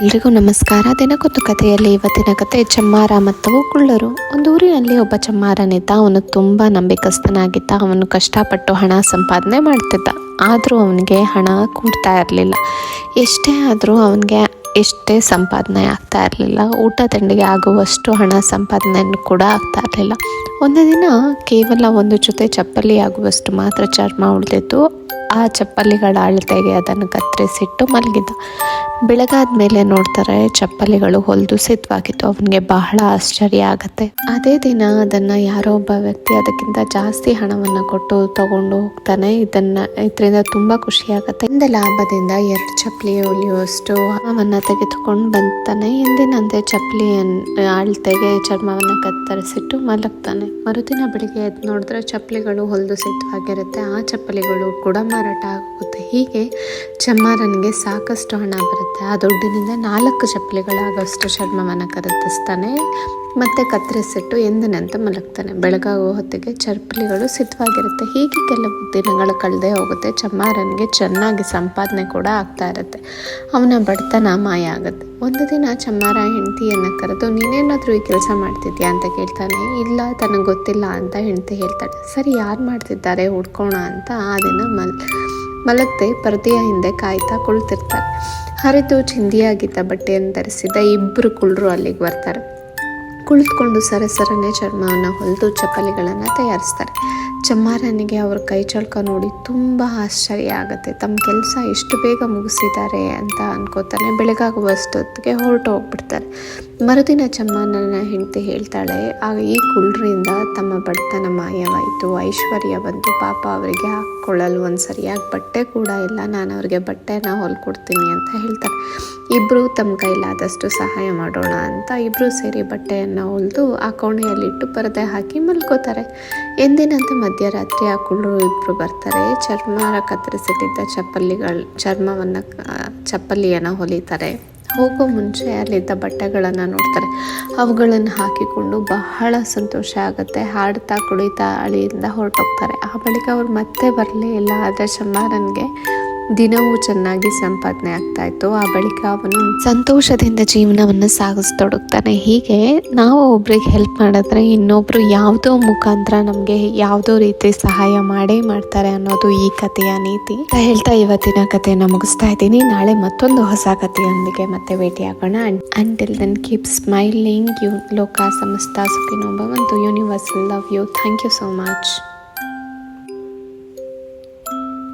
ಎಲ್ರಿಗೂ ನಮಸ್ಕಾರ. ದಿನಕ್ಕೊಂದು ಕಥೆಯಲ್ಲಿ ಇವತ್ತಿನ ಕತೆ ಚಮ್ಮಾರ ಮತ್ತು ಕುಳ್ಳರು. ಒಂದು ಊರಿನಲ್ಲಿ ಒಬ್ಬ ಚಮ್ಮಾರನಿದ್ದ. ಅವನು ತುಂಬ ನಂಬಿಕಸ್ಥನಾಗಿದ್ದ. ಅವನು ಕಷ್ಟಪಟ್ಟು ಹಣ ಸಂಪಾದನೆ ಮಾಡ್ತಿದ್ದ. ಆದರೂ ಅವನಿಗೆ ಹಣ ಕೂಡ್ತಾ ಇರಲಿಲ್ಲ. ಎಷ್ಟೇ ಆದರೂ ಅವನಿಗೆ ಎಷ್ಟೇ ಸಂಪಾದನೆ ಆಗ್ತಾ ಇರಲಿಲ್ಲ. ಊಟ ತಿಂಡಿಗೆ ಆಗುವಷ್ಟು ಹಣ ಸಂಪಾದನೆಯನ್ನು ಕೂಡ ಆಗ್ತಾ ಇರಲಿಲ್ಲ. ಒಂದು ದಿನ ಕೇವಲ ಒಂದು ಜೊತೆ ಚಪ್ಪಲಿ ಆಗುವಷ್ಟು ಮಾತ್ರ ಚರ್ಮ ಉಳಿದಿತ್ತು. ಆ ಚಪ್ಪಲಿಗಳ ಅಳತೆಗೆ ಅದನ್ನು ಕತ್ತರಿಸಿಟ್ಟು ಮಲಗಿದ್ದ. ಬೆಳಗಾದ ಮೇಲೆ ನೋಡ್ತಾರೆ ಚಪ್ಪಲಿಗಳು ಹೊಲಿದು ಸಿದ್ಧವಾಗಿತ್ತು. ಅವನಿಗೆ ಬಹಳ ಆಶ್ಚರ್ಯ ಆಗತ್ತೆ. ಅದೇ ದಿನ ಅದನ್ನು ಯಾರೋ ಒಬ್ಬ ವ್ಯಕ್ತಿ ಅದಕ್ಕಿಂತ ಜಾಸ್ತಿ ಹಣವನ್ನು ಕೊಟ್ಟು ತಗೊಂಡು ಹೋಗ್ತಾನೆ. ಇದರಿಂದ ತುಂಬ ಖುಷಿ ಆಗುತ್ತೆ. ಇಂದ ಲಾಭದಿಂದ 2 ಚಪ್ಪಲಿ ಹೊಲಿಯುವಷ್ಟು ಹಣವನ್ನು ತೆಗೆದುಕೊಂಡು ಬಂತಾನೆ. ಎಂದಿನಂತೆ ಚಪ್ಪಲಿ ಅಳತೆಗೆ ಚರ್ಮವನ್ನು ಕತ್ತರಿಸಿಟ್ಟು ಮಲಗ್ತಾನೆ. ಮರುದಿನ ಬೆಳಿಗ್ಗೆ ಎದ್ದು ನೋಡಿದ್ರೆ ಚಪ್ಪಲಿಗಳು ಹೊಲಿದು ಸಿದ್ಧವಾಗಿರುತ್ತೆ. ಆ ಚಪ್ಪಲಿಗಳು ಕೂಡ ಮಾರಾಟ ಆಗುತ್ತೆ. ಹೀಗೆ ಚಮ್ಮಾರನಿಗೆ ಸಾಕಷ್ಟು ಹಣ ಬರುತ್ತೆ. ಆ ದುಡ್ಡಿನಿಂದ 4 ಚಪ್ಪಲಿಗಳಾಗೋಷ್ಟು ಚರ್ಮವನ್ನು ಖರೀದಿಸ್ತಾನೆ. ಮತ್ತೆ ಕತ್ತರಿಸಿಟ್ಟು ಎಂದಿನಂತೆ ಮಲಗ್ತಾನೆ. ಬೆಳಗಾಗುವ ಹೊತ್ತಿಗೆ ಚಪ್ಪಲಿಗಳು ಸಿದ್ಧವಾಗಿರುತ್ತೆ. ಹೀಗೆ ಕೆಲವು ದಿನಗಳು ಕಳೆದೇ ಹೋಗುತ್ತೆ. ಚಮ್ಮಾರನಿಗೆ ಚೆನ್ನಾಗಿ ಸಂಪಾದನೆ ಕೂಡ ಆಗ್ತಾ ಇರುತ್ತೆ. ಅವನ ಬಡತನ ಮಾಯ ಆಗುತ್ತೆ. ಒಂದು ದಿನ ಚಮ್ಮಾರ ಹೆಂಡತಿಯನ್ನು ಕರೆದು, ನೀನೇನಾದರೂ ಈ ಕೆಲಸ ಮಾಡ್ತಿದ್ಯಾ ಅಂತ ಕೇಳ್ತಾನೆ. ಇಲ್ಲ, ತನಗೆ ಗೊತ್ತಿಲ್ಲ ಅಂತ ಹೆಂಡತಿ ಹೇಳ್ತಾಳೆ. ಸರಿ, ಯಾರು ಮಾಡ್ತಿದ್ದಾರೆ ಹುಡ್ಕೋಣ ಅಂತ ಆ ದಿನ ಮಲಗದೆ ಪರದೆಯ ಹಿಂದೆ ಕಾಯ್ತಾ ಕುಳಿತಿರ್ತಾರೆ. ಹರಿದು ಚಿಂದಿಯಾಗಿದ್ದ ಬಟ್ಟೆಯನ್ನು ಧರಿಸಿದ 2 ಕುಳ್ಳರು ಅಲ್ಲಿಗೆ ಬರ್ತಾರೆ. ಕುಳಿತುಕೊಂಡು ಸರಸರನೆ ಚರ್ಮವನ್ನು ಹೊಲಿದು ಚಪ್ಪಲಿಗಳನ್ನು ತಯಾರಿಸ್ತಾರೆ. ಚಮ್ಮಾರನಿಗೆ ಅವ್ರ ಕೈ ಚಳಕ ನೋಡಿ ತುಂಬ ಆಶ್ಚರ್ಯ ಆಗುತ್ತೆ. ತಮ್ಮ ಕೆಲಸ ಎಷ್ಟು ಬೇಗ ಮುಗಿಸಿದ್ದಾರೆ ಅಂತ ಅನ್ಕೋತಾನೆ. ಬೆಳಗಾಗುವಷ್ಟೊತ್ತಿಗೆ ಹೊರಟು ಹೋಗ್ಬಿಡ್ತಾರೆ. ಮರುದಿನ ಚಮ್ಮಾರನ ಹೆಂಡತಿ ಹೇಳ್ತಾಳೆ, ಆಗ ಈ ಕುಳ್ಳರಿಂದ ತಮ್ಮ ಬಡತನ ಮಾಯವಾಯಿತು, ಐಶ್ವರ್ಯ ಬಂತು. ಪಾಪ ಅವರಿಗೆ ಹಾಕ್ಕೊಳ್ಳಲು ಒಂದು ಸರಿಯಾಗಿ ಬಟ್ಟೆ ಕೂಡ ಇಲ್ಲ. ನಾನು ಅವ್ರಿಗೆ ಬಟ್ಟೆನ ಹೊಲ್ಕೊಡ್ತೀನಿ ಅಂತ ಹೇಳ್ತಾರೆ. ಇಬ್ಬರು ತಮ್ಮ ಕೈಲಾದಷ್ಟು ಸಹಾಯ ಮಾಡೋಣ ಅಂತ ಇಬ್ಬರು ಸೇರಿ ಬಟ್ಟೆಯನ್ನು ಹೊಲಿದು ಆ ಕೋಣೆಯಲ್ಲಿಟ್ಟು ಪರದೆ ಹಾಕಿ ಮಲ್ಕೋತಾರೆ. ಎಂದಿನಂತೆ ಮಧ್ಯರಾತ್ರಿ ಆ ಕುಳ್ಳರು ಇಬ್ಬರು ಬರ್ತಾರೆ. ಚರ್ಮ ಕತ್ತರಿಸಿಟ್ಟಿದ್ದ ಚಪ್ಪಲಿಯನ್ನು ಹೊಲಿತಾರೆ. ಹೋಗೋ ಮುಂಚೆ ಅಲ್ಲಿದ್ದ ಬಟ್ಟೆಗಳನ್ನು ನೋಡ್ತಾರೆ. ಅವುಗಳನ್ನು ಹಾಕಿಕೊಂಡು ಬಹಳ ಸಂತೋಷ ಆಗುತ್ತೆ. ಹಾಡ್ತಾ ಕುಡಿತಾ ಅಳಿಯಿಂದ ಹೊರಟೋಗ್ತಾರೆ. ಆ ಬಳಿಕ ಅವ್ರು ಮತ್ತೆ ಬರಲೇ ಇಲ್ಲ. ಆದರೆ ಚಮ್ಮಾರನಿಗೆ ದಿನವೂ ಚೆನ್ನಾಗಿ ಸಂಪಾದನೆ ಆಗ್ತಾ ಇತ್ತು. ಆ ಬಳಿಕ ಅವನು ಸಂತೋಷದಿಂದ ಜೀವನವನ್ನು ಸಾಗಿಸ್ತೊಡಗ್ತಾನೆ. ಹೀಗೆ ನಾವು ಒಬ್ರಿಗೆ ಹೆಲ್ಪ್ ಮಾಡಿದ್ರೆ ಇನ್ನೊಬ್ರು ಯಾವುದೋ ಮುಖಾಂತರ ನಮಗೆ ಯಾವುದೋ ರೀತಿ ಸಹಾಯ ಮಾಡೇ ಮಾಡ್ತಾರೆ ಅನ್ನೋದು ಈ ಕಥೆಯ ನೀತಿ ಅಂತ ಹೇಳ್ತಾ ಇವತ್ತಿನ ಕಥೆಯನ್ನು ಮುಗಿಸ್ತಾ ಇದ್ದೀನಿ. ನಾಳೆ ಮತ್ತೊಂದು ಹೊಸ ಕಥೆಯೊಂದಿಗೆ ಮತ್ತೆ ಭೇಟಿಯಾಗೋಣ. Until then keep smiling. ಲೋಕ ಸಮಸ್ತ ಸುಖಿನೋ ಭವಂತು. Universal love you. Thank you so much.